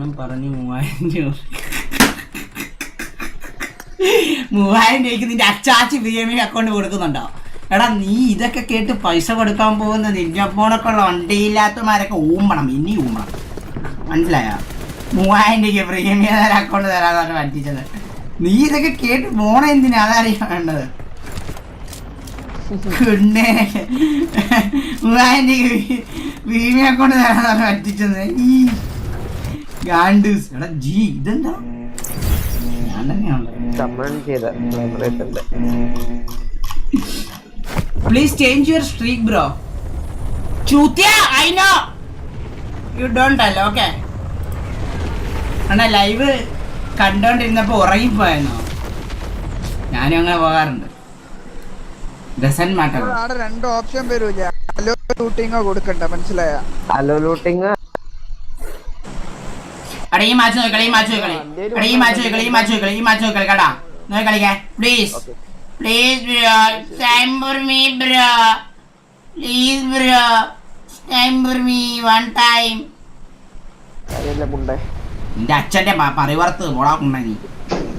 ഞാൻ പറഞ്ഞു 3000 രൂപയ്ക്ക് നിന്റെ അച്ചാച്ചി VMA അക്കൗണ്ട് കൊടുക്കുന്നുണ്ടോ? എടാ നീ ഇതൊക്കെ കേട്ട് പൈസ കൊടുക്കാൻ പോകുന്ന നിന്റെ ഫോണൊക്കെ ഉള്ള വണ്ടിയില്ലാത്തമാരൊക്കെ ഊമ്പണം, ഇനി ഊമ്പണം. മനസ്സിലായ? 3000 രൂപയ്ക്ക് VMA അക്കൗണ്ട് തരാതാണ് പറ്റിച്ചത്. നീ ഇതൊക്കെ കേട്ട് പോണ എന്തിനാ? അതറിയാൻ വേണ്ടത്. 3000 രൂപയ്ക്ക് VMA അക്കൗണ്ട് തരാതാണ് പറ്റിച്ചത്. ഈ ഗാണ്ടൂസ്. എടാ ജി ഇതെന്താ? ഞാൻ തന്നെയാണല്ലോ. Please change your streak, bro. Chutia, I know. You don't tell, okay? Anna live കണ്ടോണ്ടിരുന്നപ്പോ ഉറങ്ങിപ്പോയെന്നോ? ഞാനും അങ്ങനെ പോകാറുണ്ട്. Doesn't matter. അവിടെ രണ്ട് ഓപ്ഷൻ വരൂല. ഹലോ ലൂട്ടിങ്ങോ കൊടുക്കണ്ട, മനസ്സിലായ? Hello looting. എടാ ഈ മാച്ച് നോക്കളെ, ഈ മാച്ച് നോക്കളെ, എടാ ഈ മാച്ച് നോക്കളെ, ഈ മാച്ച് നോക്കളെ, ഈ മാച്ച് നോക്കളെ കേട്ടാ. നോക്കി കളിക്കേ please. Please bro, time for me bro. Please bro, time for me one time. നിന്റെ അച്ഛന്റെ പരിവർത്ത് പോടാ നീ.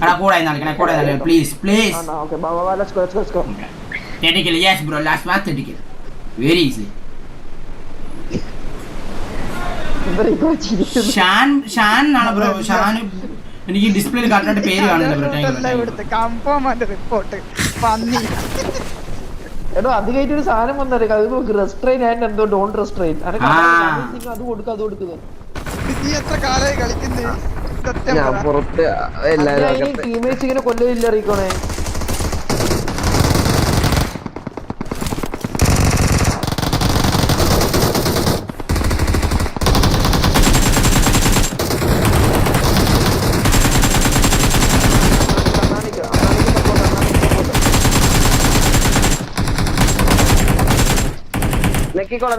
എടാ കൂടെ കളിക്കണേ, കൂടെ please please. Technically yes bro, last match technically. Very easy. Shan ആണ് ബ്രോ. ഷാൻ എനിക്ക് ഡിസ്പ്ലേയിൽ കറക്റ്റ് പേര് കാണുന്നില്ല ബ്രോ. എടോ അധികമായിട്ട് ഒരു സാധനം വന്നേക്കാം. അത് നോക്ക്, റെസ്ട്രെയിൻ ആൻഡ് എന്തോ ഡോണ്ട് റെസ്ട്രെയിൻ. അത് കൊടുക്കുന്നത് ഞാൻ പുറത്ത് എല്ലാരും ടീമേറ്റ്സ് ഇങ്ങനെ കൊല്ലില്ല അറിയിക്കണേ.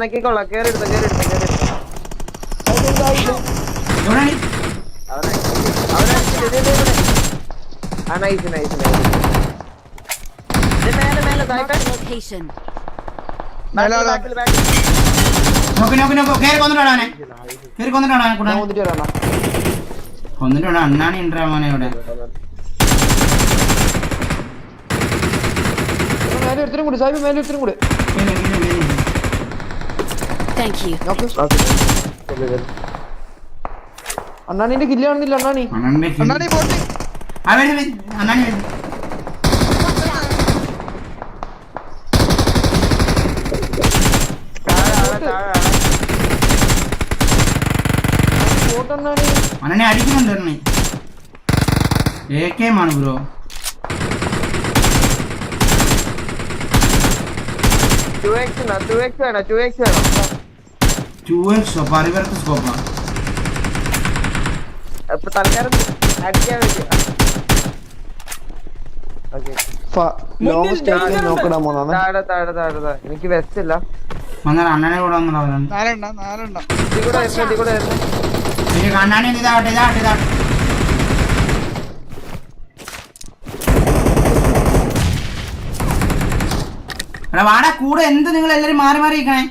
നെക്കിക്കോളാം കേറിയെടുത്ത കൊന്നിട്ടാണ് അണ്ണാണി ഉണ്ടാ മോനെ ഇവിടെ. മേലെ കൂടി സാഹിബ്, മേലെ ഒരുത്തരും കൂടി. അണ്ണാണിന്റെ കില്ല് കാണുന്നില്ല. അണ്ണാണി അണ്ണനെ അടിക്കുന്നുണ്ട്. AK-മാണ് ബ്രോ. പരിവർത്ത സ്കോപ്പാ. തൽക്കാലം അടിക്കാൻ എനിക്ക് വെസ്റ്റ് ഇല്ല. അണ്ണനെ കൂടെ കണ്ണാണി ഇതാവട്ടെ. എടാ വാടാ കൂടെ. എന്ത് നിങ്ങൾ എല്ലാരും മാറി ഇരിക്കണേ?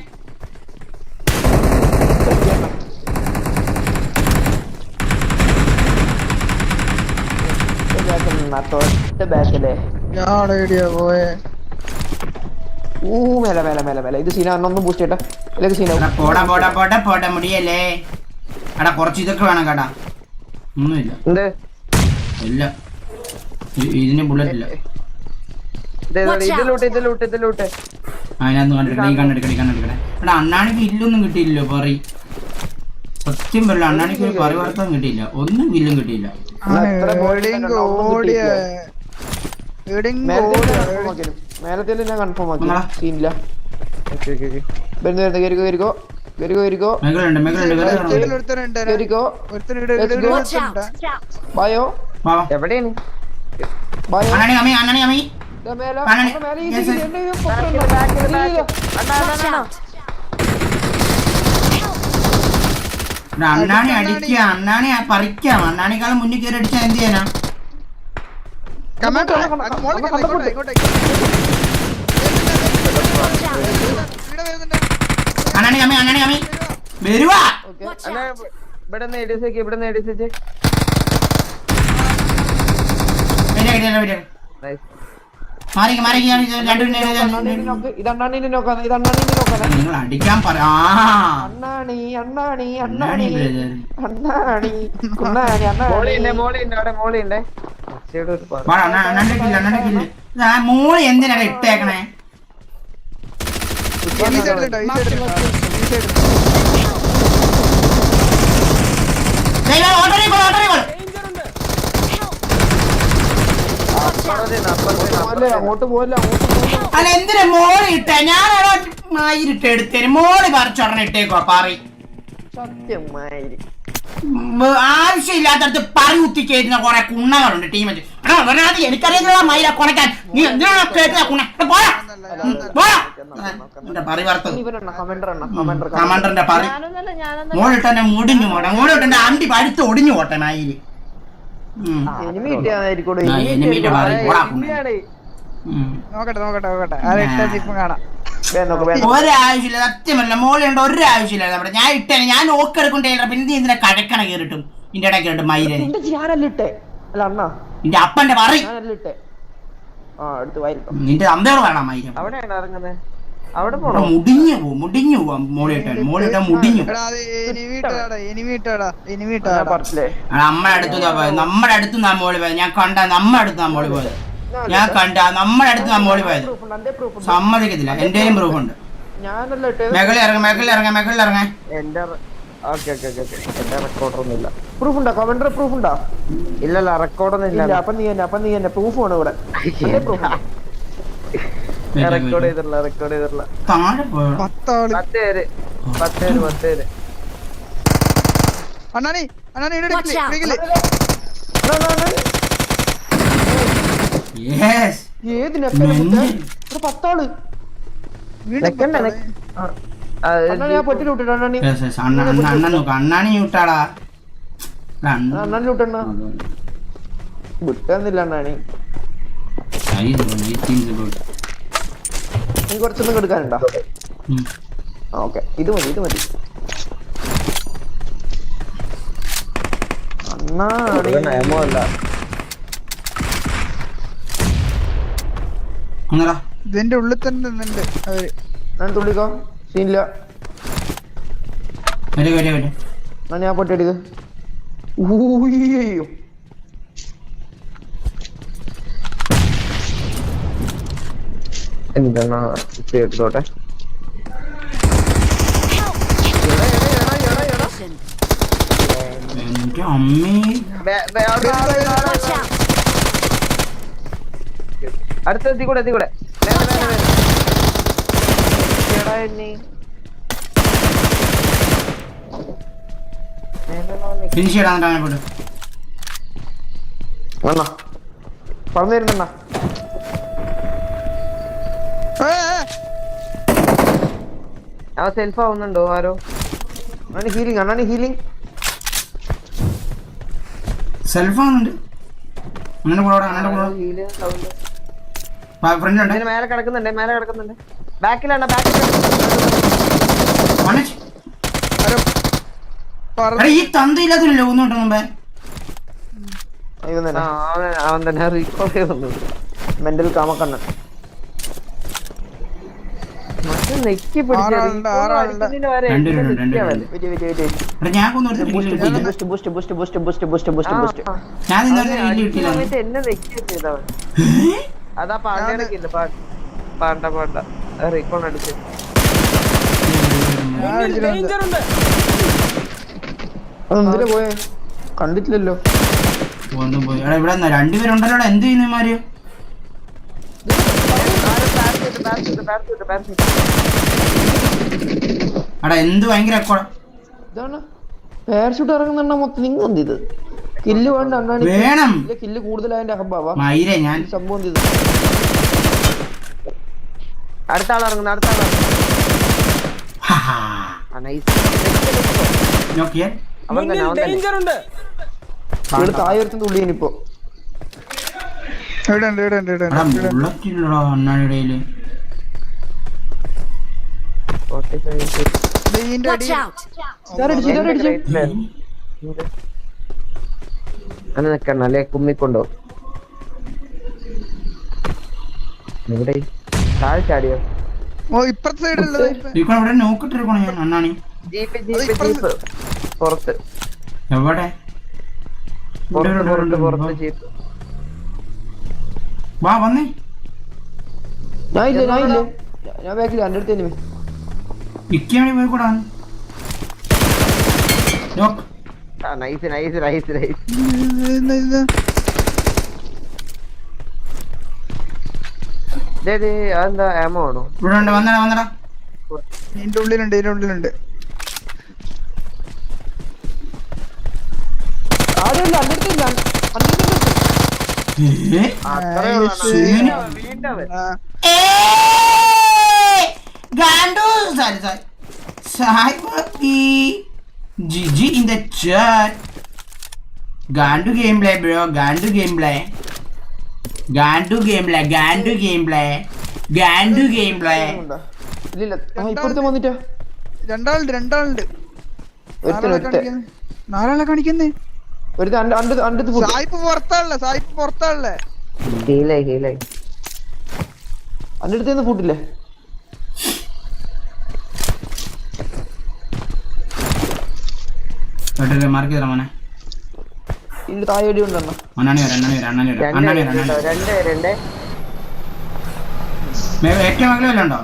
ഇത് സീന ഒന്നും ബൂസ്റ്റ് ചെയ്യട്ടെ. പോടാ മുടിയല്ലേ. എടാ കുറച്ച് ഇതൊക്കെ വേണം കേട്ടാ. ഒന്നുമില്ല ഇല്ല, ഇതിന് ബുള്ളറ്റ് ഇല്ല. അതിനകത്ത് കണ്ടെടുക്കണേ. എടാ അണ്ണാണിക്ക് ഇല്ലൊന്നും കിട്ടിയില്ലല്ലോ. പറി സത്യം പറയില്ല, അണ്ണാണിക്ക് ഒരു പരിവർത്തനം കിട്ടിയില്ല. ഒന്നും വില്ലും കിട്ടിയില്ല. മേലത്തെ ഞാൻ കൺഫേം ആക്കി. സീനില്ല. ബായോ എവിടെയാണ്? അണ്ണാണി അടിക്കുക, അണ്ണാണി പറിക്കാം. അണ്ണാണിക്കാളും മുന്നിൽ കയറി അടിച്ചാൽ എന്ത് ചെയ്യാനാ? അണ്ണാണി വരുവാ. ഇവിടെ നേടിച്ചേക്ക് ഇവിടെ നേടിച്ചേക്ക് ഇതണ്ണാണീനെ നോക്കാം ഇതണ്ണാണീനെ നോക്കാം നിങ്ങൾ അടിക്കാൻ പറയാ അണ്ണാണി അണ്ണാണി അണ്ണാണി അണ്ണാണി കുണ്ണാണി അണ്ണാണി മോള് എന്തിനാ ഇട്ടേക്കണേ ഈ സൈഡ് കേട്ടോ ഈ സൈഡ് അങ്ങോട്ട് പോവല്ല അല്ല എന്തിനാ മോള് ഇട്ടേ ഞാനവിടെ മായിരിട്ട് എടുത്തേന് മോള് പറിച്ചൊടനെ ഇട്ടേക്കോ പാറി സത്യമായി ആവശ്യമില്ലാത്തടത്ത് പറി കുത്തിക്കേറ്റുന്ന കുറെ കുണ്ണകളുണ്ട് ടീമിൽ എനിക്കറിയാ മയില കുറയ്ക്കാൻ നീ എന്തിനാണ് കേട്ടുന്ന കുണ്ണ പറി വറുത്തത് കമണ്ടറിന്റെ പറി മോളിട്ട് തന്നെ മുടിഞ്ഞു പോട്ടെ മോളിട്ടെ അണ്ടി പഴുത്ത് ഒടിഞ്ഞു പോട്ടെ മയില് നോക്കട്ടെ ആരെയിപ്പം കാണാം ഒരാവശ്യമില്ല സത്യമല്ല മോളുണ്ട് ഒരാവശ്യമില്ല നമ്മുടെ ഞാൻ ഇട്ടേ ഞാൻ നോക്കെടുക്കൊണ്ടേ പിന്നെ നീ എന്തിനാ കഴക്കണ കേറിട്ടും നിന്റെ ഇടയ്ക്ക് കേറിട്ട് മയിലെ നിന്റെ അപ്പന്റെ പറ നിന്റെ അന്തേട് വേണം മയില മുടിഞ്ഞു പോവാം മോളിട്ടാൻ മുടിഞ്ഞു നമ്മുടെ അടുത്ത് നാ മോളി പോയത് ഞാൻ കണ്ട നമ്മുടെ അടുത്ത് നാ മോളി പോയത് ഞാൻ കണ്ട നമ്മുടെ അടുത്ത് നാ മോളി പോയത് സമ്മതിക്കത്തില്ല എന്റെയും പ്രൂഫ് ഉണ്ട് മെകളിൽ ഇറങ്ങ ഇല്ലല്ല റെക്കോർഡൊന്നും ഇല്ല അപ്പൊ നീ തന്നെ പ്രൂഫ് ആണ് ഇവിടെ റെക്കോർഡ് ചെയ്തിട്ടില്ല അണ്ണാണി പത്താള് അണ്ണാണി വിട്ടാടാ അണ്ണാണി വിട്ടണ്ണ വിട്ടുന്നില്ല അണ്ണാണി നീ കുറച്ചൊന്നും കൊടുക്കാനുണ്ടോ ഓക്കെ ഇത് മതി ഇതിന്റെ ഉള്ളിൽ തന്നെ നിന്നുണ്ട് അവര് ഞാൻ തുള്ളിക്കോ സീനില്ല ഞാൻ പൊട്ടിയെടുക്ക ഊയ്യോ എന്താണ് എടുത്തോട്ടെ അടുത്ത എത്തിക്കൂടെ പറഞ്ഞു തരുന്ന അവ സെൽഫ് ആവുന്നുണ്ടോ ആരോ അണ്ണാണ് ഹീലിംഗ് സെൽഫ് ആവുന്നുണ്ട് മേലെ കിടക്കുന്നുണ്ട് ബാക്കിലാണ് ഈ തന്തയില്ലാത്തില്ലല്ലോ ഒന്നുണ്ടോ മുമ്പേ അവൻ തന്നെ റീകോൾ ചെയ്തു മെന്റൽ കാമക്കണ്ണൻ അതാ പാണ്ടേനൊക്കെ പാണ്ട റീകോൾ അടിച്ച് അതെന്തിനാ പോയെ കണ്ടിട്ടില്ലല്ലോ ഇവിടെ രണ്ടുപേരുണ്ടല്ലോ എന്ത് ചെയ്യുന്നമാര് എന്ത് ഭയങ്കര ഇതാണ് പാരഷൂട്ട് ഇറങ്ങുന്ന മൊത്തം നിങ്ങൾ എന്ത് ഇത് കില്ല് വേണ്ട വേണം കില്ല് കൂടുതലായതിന്റെ അഹംഭാവ ഞാൻ സംഭവം ചെയ്തു അടുത്ത ആൾ ഇറങ്ങുന്ന താഴത്തിന്റെ ഉള്ളിനിപ്പോ അണ്ണാടിയില് അങ്ങനെ നിക്കണം അല്ലെ കുമ്മിക്കൊണ്ടോ എവിടെ താഴെ ചാടിയോ ഓ ഇപ്പുറത്തെ സൈഡിലുള്ളത് റീകോൺ ഇവിടെ നോക്കിട്ടിരിക്കണോ ഞാൻ അണ്ണാണി ജീപ്പ് ജീപ്പ് ജീപ്പ് പുറത്ത് എവിടെ പുറത്ത് പുറത്ത് ജീപ്പ് വാ വന്നേ ഞാൻ ഇല്ല ഞാൻ ബാക്കിൽ എൻ്റെ അടുത്ത് തന്നെ ഇക്കാണി പോയി കൂടാ നോക്ക് നൈസ് നൈസ് നൈസ് നൈസ് അതെന്താ ആമോ ആണോ ഇവിടെ ഉണ്ട് വന്നടാ വന്നടാ ഇതിന്റെ ഉള്ളിലുണ്ട് ആരുമില്ല എൻ്റെ അടുത്തില്ല അത്രേ Gandu, sorry. Cyberkey, GG in the chat. Gandu gameplay, bro. Gandu gameplay. ഇല്ല ഇപ്പഴത്തെ വന്നിട്ടാ രണ്ടാളുണ്ട് ഒരുത്തൻ നാലാളെ കാണിക്കുന്നേ അണ്ടത്ത് സായിപ്പ് പുറത്താളെ ഹീലായി ഹീലായി അന്റെ അടുത്ത് ഫുഡില്ലേ മാർക്ക് ചെയ്തോ മോനെ ഇല്ല താഴെ എടി ഉണ്ടെണ്ണ അണ്ണാണി വരാം രണ്ട് ഏറ്റവും മകളെ വല്ല ഉണ്ടോ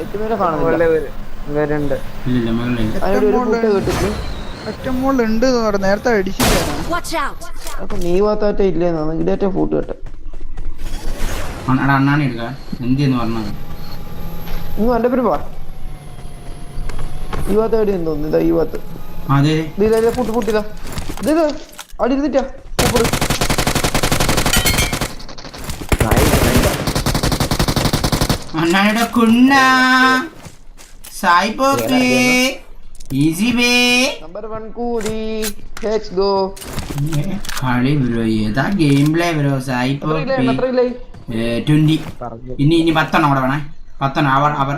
ഏറ്റവും മേലെ കാണുന്നില്ല ഇവരുണ്ട് ഇല്ല മകളില്ല അതിനോട് ഒരു ഫുഡ് കിട്ടിട്ട് ഏറ്റവും മുകളിലുണ്ട് നേരത്തെ അടിച്ചില്ല അപ്പൊ നീ ഭാഗത്താറ്റ ഇല്ലേന്നാണ് ഇടേറ്റ ഫുഡ് കേട്ടെ അണ്ണാണി എടുക്ക എന്തിന്ന് പറഞ്ഞത് നിങ്ങൾ എന്റെ പേര് വാ ഈ ഭാഗത്ത് എവിടെ തോന്നുന്നു ഇതാ ഈ ഭാഗത്ത് അതെ ഇതാ പൊട്ടിതാ ഇത് അവിടെ ഇരുന്നിട്ടാ സൂപ്പർ അണ്ണാണിയുടെ കുണ്ണ സായിപ്പോക്ക് ഈസി ബേ നമ്പർ 1 കൂടി ലെറ്റ്സ് ഗോ കളി ബ്രോ ഏതാ ഗെയിം പ്ലേ ബ്രോ സായിപ്പോക്ക് എത്ര ഇല്ലേ 20 ഇനി 10 എണ്ണം അവിടെ വേണേ 10 എണ്ണം അവർ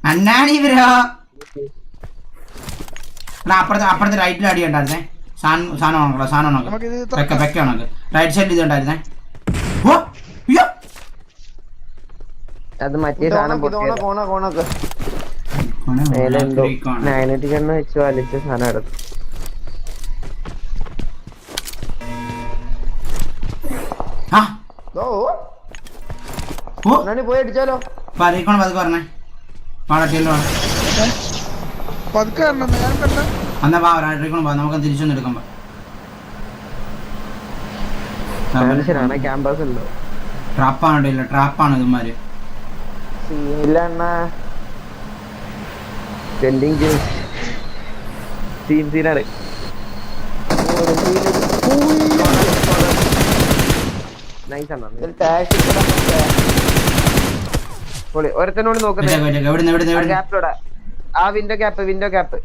അണ്ണാണി ബ്രോ അപ്പുറത്തെ റൈറ്റിൽ അടി ഉണ്ടായിരുന്നേ സാധനം പെക്ക ഉണക്ക് റൈറ്റ് സൈഡിൽ ഇത് ഉണ്ടായിരുന്നേ ഓ അയ്യോ അത് മറ്റേ സാധനം കോണൊക്കെ 900 കണ്ണ് വെച്ച് വലിച്ച സാധനം എടുത്തു പോയി അടിച്ചാലോ പതുക്കെ പറഞ്ഞേ പാടട്ടിയല്ലോ എന്നാ റീക്കോൺ നമുക്ക് തിരിച്ചൊന്നും എടുക്കാൻ മനുഷ്യനാണ് ക്യാമ്പസ് ഉണ്ടോ ട്രാപ്പാണ് ഇതുമാര് സീനില്ല അണ്ണാ ട്രെൻഡിങ് സീനാണ് നൈസ് അണ്ണാ ഒരുത്തനോട് നോക്കുന്നത് ഗ്യാപ്പിലൂടെ ആ വിൻഡോ ക്യാപ്പ്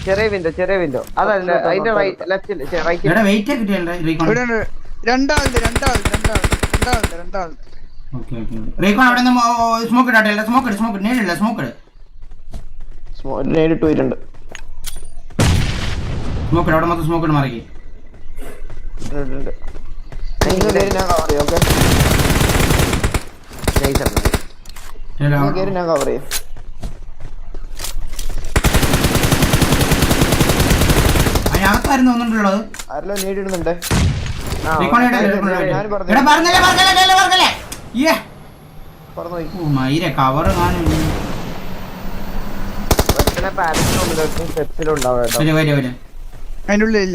ചെറിയ വിൻഡോ അതല്ല അതിന്റെ ലെഫ്റ്റ് റൈറ്റ് രണ്ടാളുണ്ട് നേരിട്ട് പോയിട്ടുണ്ട് അവിടെ മൊത്തം സ്മോക്ക് മാറി ഞാൻ കവർ ചെയ്യാം ഓക്കെ ഞാൻ കവർ ചെയ്യാം അതിനകത്തായിരുന്നു തോന്നുന്നുള്ളത് ആരെല്ലാം നേരിടുന്നുണ്ട് മയിലെ കവറ് കാണും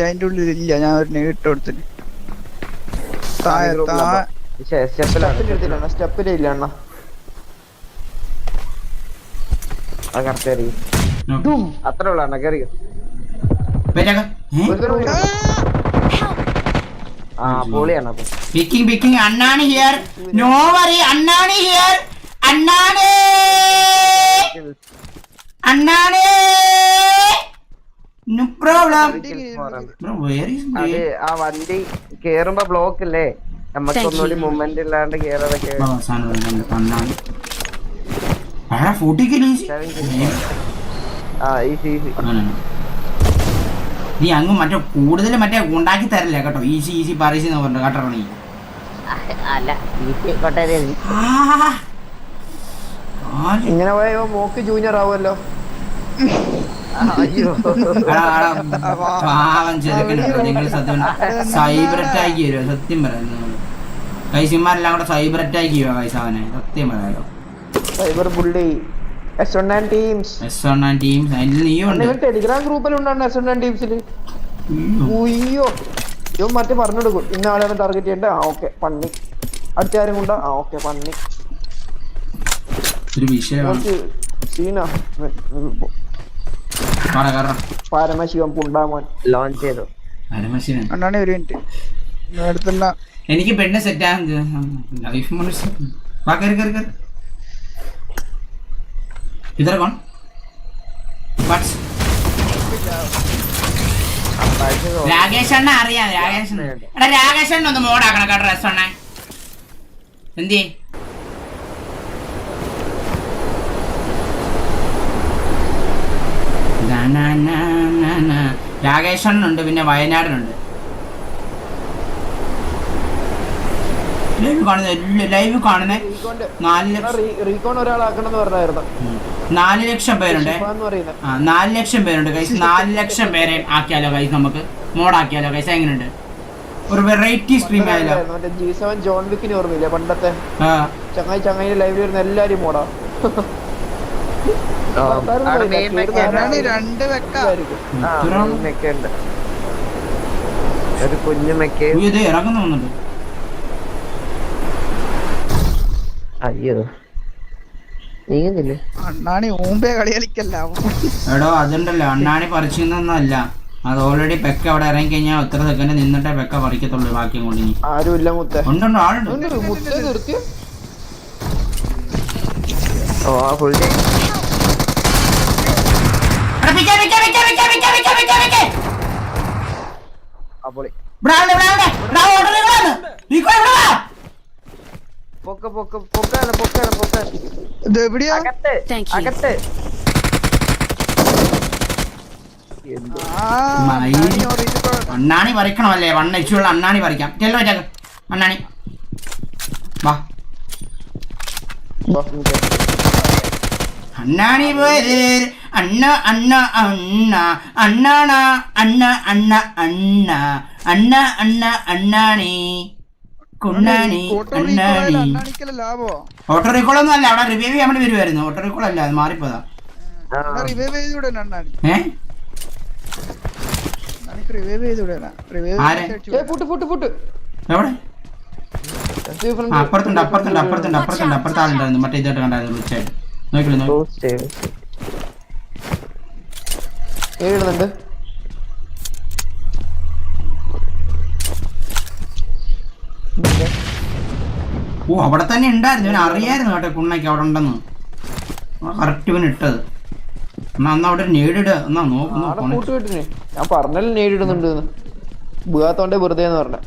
അതിന്റെ ഉള്ളിലില്ല ഞാൻ ഒരു നേരിട്ട് കൊടുത്തിട്ട് സ്റ്റെപ്പിലില്ല അണ്ണ അത്ര ഉള്ള അണ്ണ കയറിയോ ആ പൊളിയാണ് അപ്പൊ പിക്കിംഗ് അണ്ണാണ് ഹിയർ നോ വറി അണ്ണാണ് ഹിയർ അണ്ണാണ് നോ പ്രോബ്ലം അത് ആ വണ്ടി കേറുമ്പോ ബ്ലോക്ക് ഇല്ലേ നമുക്ക് ഒന്നുകൂടി മൂവ്മെന്റ് ഇല്ലാണ്ട് കേറാതൊക്കെ നീ അങ്ങ് മറ്റേ കൂടുതൽ മറ്റേ ഉണ്ടാക്കി തരല്ലേ കേട്ടോ. ഈസി ഈസി പറയിച്ച് പറഞ്ഞു കേട്ടോ നീ. ഇങ്ങനെ പോയോ മോക്ക് ജൂനിയർ ആവുമല്ലോ. പാവം ചെറുക്കനുണ്ടോ നിങ്ങൾ സത്യം സൈബർ അറ്റാക്ക് ചെയ്യുമോ സത്യം പറയുന്നത്. കൈസിമാരെല്ലാം കൂടെ സൈബർ അറ്റാക്ക് ചെയ്യുക കൈസാവനെ സത്യം പറയാലോ. സൈബർ ബുള്ളി S19 ടീംസ് അതിൽ നീയും ഉണ്ട്. ടെലിഗ്രാം ഗ്രൂപ്പിലുണ്ടാണ് S19 ടീംസിൽ. ഉയ്യോ ഇവൻ മറ്റേ പറഞ്ഞു കൊടുക്കും ഇന്ന ആളെ ടാർഗറ്റ് ചെയ്യണ്ട. ഓക്കെ പന്നി. അടുത്ത ആരും കൊണ്ടാ. ഓക്കെ പന്നി. ഒരു വിഷയമാണ് പരമശിവൻ പുണ്ടാമോൻ ലോഞ്ച് ചെയ്തു. അണ്ണാണി ഒരു മിനിറ്റ് അടുത്തുള്ള എനിക്ക് പെണ്ണ് സെറ്റ് ലൈഫ് ഇതര കോൺ രാകേഷ് അണ്ണ അറിയാം. രാകേഷ് എടാ രാകേഷ് അണ്ണ ഒന്ന് മോഡാക്കണം കേട്ടോ. ഡ്രസ് അണ്ണ എന്തി രാകേഷണ്ണുണ്ട് പിന്നെ വയനാടിനുണ്ട്. ലൈവ് കാണുന്ന 4 ലക്ഷം പേരുണ്ട്. 4 ലക്ഷം പേരുണ്ട് കൈസ്. 4 ലക്ഷം പേരെ ആക്കിയാലോ കൈസ്. നമുക്ക് മോഡാക്കിയാലോ കൈസ്. എങ്ങനെയുണ്ട്? ഒരു വെറൈറ്റി സ്ട്രീം ആയാലോ. ജോൺ വിക്കിന് ഓർമ്മയില്ലേ പണ്ടത്തെ ചങ്ങായി ലൈവിൽ വരുന്ന എല്ലാരും മോഡാ. രണ്ട് ഒരു കുഞ്ഞു മെക്ക ഇറങ്ങുന്നുണ്ട്. അയ്യോ നീങ്ങുന്നില്ലേ അണ്ണാണി ഊമ്പേ കളി കളിക്കല്ല. എടോ അതുണ്ടല്ലോ അണ്ണാണി പറിച്ചൊന്നല്ല. അത് ഓൾറെഡി പെക്ക അവിടെ ഇറങ്ങി കഴിഞ്ഞാൽ ഒത്ര സെക്കൻഡ് നിന്നിട്ടേ പെക്ക പറിക്കത്തുള്ളൂ. ബാക്കിയും കൊണ്ട് ഇനി ആരുമില്ല മുത്തേ. ഉണ്ടോ ആളുണ്ട്. ഫുൾ അകത്ത് അണ്ണാണി പറിക്കണമല്ലേ? 1 HP അണ്ണാണി പറിക്കാം. ചെല്ലോ അണ്ണാണി വാ. അണ്ണാണി പോര് അണ്ണ അണ്ണ അണ്ണ അണ്ണാണ അണ്ണ അണ്ണ അണ്ണ അണ്ണ അണ്ണ അണ്ണാണി കുണ്ണാണി അണ്ണാണി. ഓട്ടോ റീകോൾ ഒന്നും അല്ല. അവിടെ റിവൈവ് ചെയ്യാൻ വേണ്ടി വരുമായിരുന്നു. ഓട്ടോ റീകോൾ അല്ല, അത് മാറിപ്പോതാ. അപ്പുറത്തുണ്ട് അപ്പുറത്തെ ആളുണ്ടായിരുന്നു. മറ്റേ ഇതായിട്ട് കണ്ടായിരുന്നു വിളിച്ചായിട്ട്. നോക്കില്ല ഓ അവിടെ തന്നെ ഉണ്ടായിരുന്നു. ഇവന് അറിയായിരുന്നു കേട്ടോ കുണ്ണയ്ക്ക് അവിടെ ഉണ്ടെന്ന്. കറക്റ്റ് ഇവന് ഇട്ടത്. എന്നാ അവിടെ നേടിട എന്നാ നോക്കുന്നു. ഞാൻ പറഞ്ഞല്ലോ നേടിടുന്നുണ്ട്. വീഴാത്തോണ്ടേ വെറുതെ എന്ന് പറഞ്ഞ.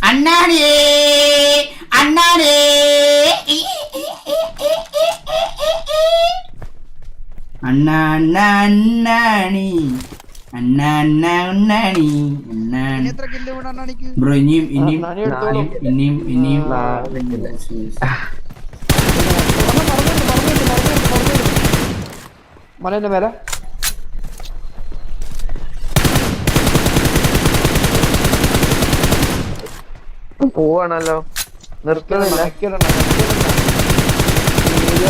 അണ്ണാണി അണ്ണാണി അണ്ണ അണ്ണ അണ്ണാണി അണ്ണ അണ്ണ ഉണ്ണാണി അണ്ണാണി. ബ്രോ ഇനിയും മലേന്റെ മേലെ പോവാണല്ലോ. നിർത്തുന്നില്ല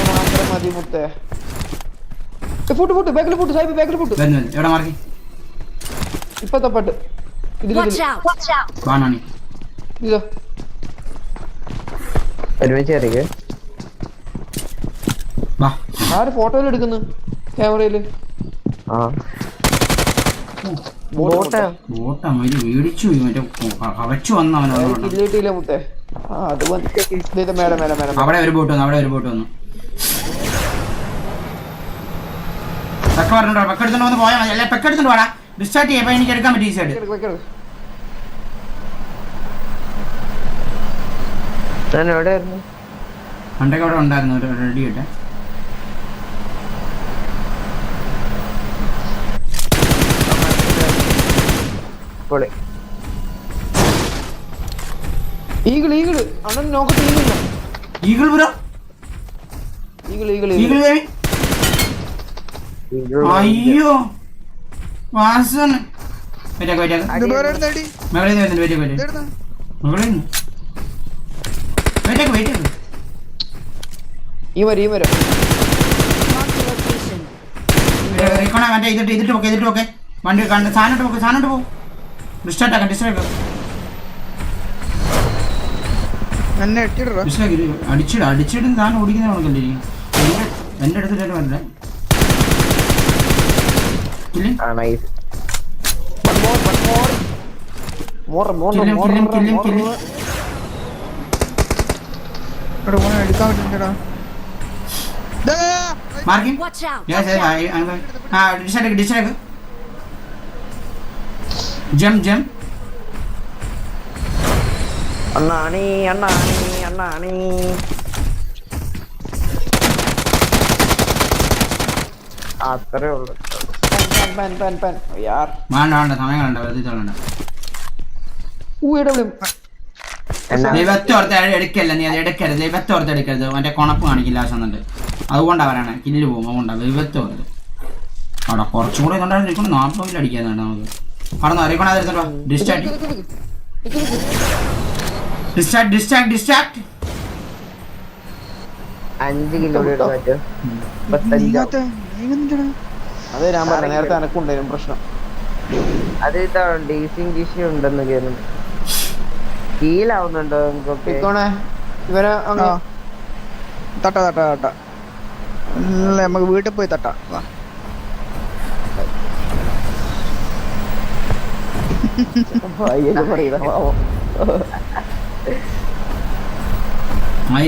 മാത്രം മതി മുത്തേ. ഫുട്ട് ബാക്കിൽ ഫുട്ട് സാഹിബ് ബാക്കിൽ ഫുട്ട്. എവിടെ മാറി ഇപ്പൊ തപ്പട്ട് ഇതിലോ ഒരുമിച്ച് അറിയ ആര് ഫോട്ടോയിൽ എടുക്കുന്നു ക്യാമറയില്. മേടിച്ചു മറ്റേ കവച്ചു വന്നവനോ മുത്തേ. അത് മേലെ മേലെ മേലെ അവിടെ ഒരു ബോട്ട് വന്നു, അവിടെ ഒരു ബോട്ട് വന്നു. പെക്ക പറഞ്ഞോ, പെക്ക എടുത്തോണ്ട് വന്ന് പോയാൽ മതി. അല്ലെ പെക്ക എടുത്തോണ്ട് പോടാ, ഡിസ്റ്റാർട്ട് ചെയ്യാൻ എനിക്ക് എടുക്കാൻ പറ്റും ഈസിയായിട്ട്. ഞാൻ എവിടെയായിരുന്നു? പണ്ടൊക്കെ അവിടെ ഉണ്ടായിരുന്നു ഒരു റെഡി ആയിട്ട്. ഈഗിൾ ഈഗിൾ അണ്ണൻ നോക്കട്ടെ. Eagle bro, eagle eagle eagle baby. അയ്യോ വാസന മുകളിൽ ഈ വരും ഈ വരും. മറ്റേ ഇതിട്ട് പോക്കെ വണ്ടി കണ്ട് സാധനം പോകും. ഡിസ്റ്റാർട്ടാക്കാം അടിച്ചിടും താൻ ഓടിക്കുന്ന കണക്കല്ലേ എന്റെ അടുത്തിട്ട് വരണ്ടേ. എടുക്കാൻ പറ്റുന്നുണ്ടോ? അണ്ണാണി അണ്ണാണി അണ്ണാണി അത്രേ ഉള്ളു. വേണ്ട സമയങ്ങളുണ്ട് വെറുതെ ദൈവത്തോർത്ത് എടുക്കല്ല, നീ അത് എടുക്കരുത്. ദൈവത്തോർത്ത് എടുക്കരുത്, മറ്റേ കൊണപ്പ് കാണിക്കില്ല ആശന്നുണ്ട്. അതുകൊണ്ടാ പറയണേ, കില്ല് പോകും. അതുകൊണ്ടാ ദൈവത്തോർത്ത്. അവിടെ കുറച്ചും കൂടെ കൊണ്ടായിരിക്കണം 40 അടിക്കാന്നുണ്ട് നമുക്ക്. അവിടെ അറിയിക്കണോ എടുത്തിട്ടോ. ഡിസ്റ്റാക്ട് 5 കിലോ അതെ ഞാൻ പറഞ്ഞ നേരത്തെ എനക്കുണ്ടായിരുന്നു പ്രശ്നം. അത് ഡിസി ഉണ്ടെന്ന് കേൾക്കുന്നു. ഫീലാവുന്നുണ്ടോ ഇവരെ തട്ട നമുക്ക് വീട്ടിൽ പോയി തട്ടാ.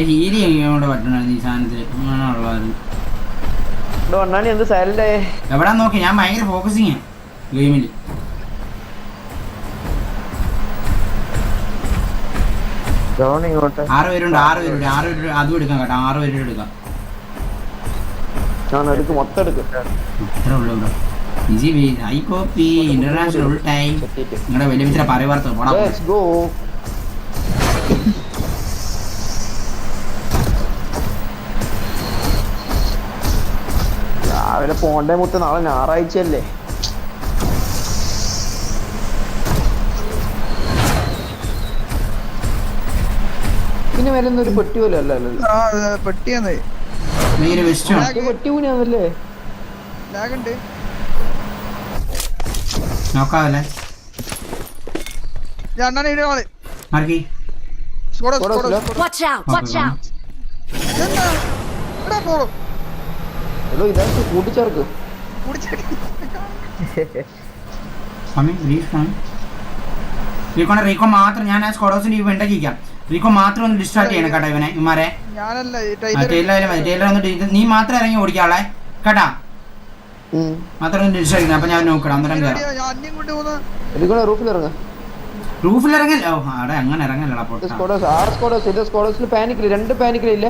ഹീലി പറ്റണ ഈ സാധനത്തില് അങ്ങനെയുള്ളത്. എവിടാ നോക്കി, ഞാൻ ഭയങ്കര ഫോക്കസിങ് ഗെയിമില്. ആറ് പേരുണ്ട് അതും എടുക്കാം കേട്ടോ. 6 പേര് എടുക്കാം. ഇന്റർനാഷണൽ ടൈം നിങ്ങളുടെ വലിയ വിചാര പറയുവാർത്ത പോടാ. രാവിലെ പോണ്ടേ മുത്ത്, നാളെ ഞായറാഴ്ചയല്ലേ. പിന്നെ വരുന്ന ഒരു പെട്ടി പോലെ അല്ലല്ലോ. പെട്ടിയാന്ന് പെട്ടി കൂടിയാന്നല്ലേ. നോക്കാവല്ലേ ഇതാ കൂട്ടിച്ചേർക്ക്. റീക്കോ മാത്രം ഞാൻ സ്കോഡോസിന്റെ ഉണ്ടാക്കിക്കാം. റീക്കോ മാത്രം ഒന്ന് ഡിസ്റ്റാർട്ട് ചെയ്യണം കേട്ടോ ഇവനെ. ഇമാരെ ടൈലർ വന്നിട്ട് നീ മാത്രം ഇറങ്ങി ഓടിക്കാളെ കേട്ടാ. മാത്രം ഒന്ന് ഡിസ്റ്റാർട്ട് ചെയ്യണം. അപ്പൊ ഞാൻ നോക്കണം. അന്നേരം കയറാം. റൂഫിൽ ഇറങ്ങല്ലോ. അവിടെ അങ്ങനെ ഇറങ്ങല്ലോ. പാനിക്കില്ല, 2 പാനിക്കില്ല.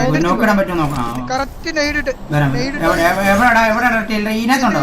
ഇത് നോക്കിടാൻ പറ്റുമോ നോക്കാം. ഇതിനകത്തുണ്ടോ?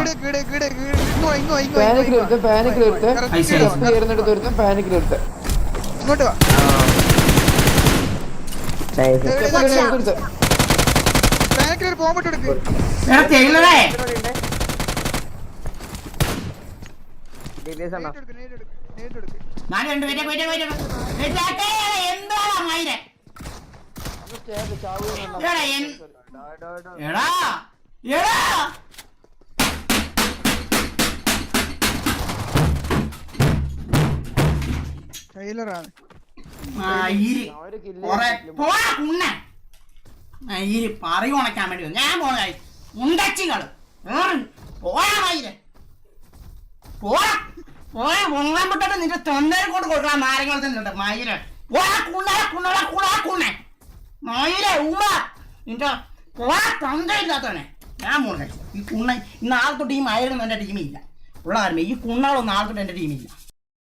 പറയുണക്കാൻ വേണ്ടി ഞാൻ പോയി ഉണ്ടച്ചികള് പോയാ പോയാ ഒന്നാം പെട്ടെന്ന് നിന്റെ തൊണ്ടയിൽ കൊണ്ട് കൊടുക്കണം നാരങ്ങൾ തന്നെ മയില് മയിലെ ഉമ്മ നിന്റെ തൊണ്ടയില്ലാത്തവനെ ഞാൻ മോളെ ഈ കുണ്ണ നാളെ തൊട്ട് ഈ മയിലൊന്നും എന്റെ ടീമില്ല ഉള്ള ആരുമേ ഈ കുണ്ണാളൊന്നും നാളെ തൊട്ട് എന്റെ ടീമില്ല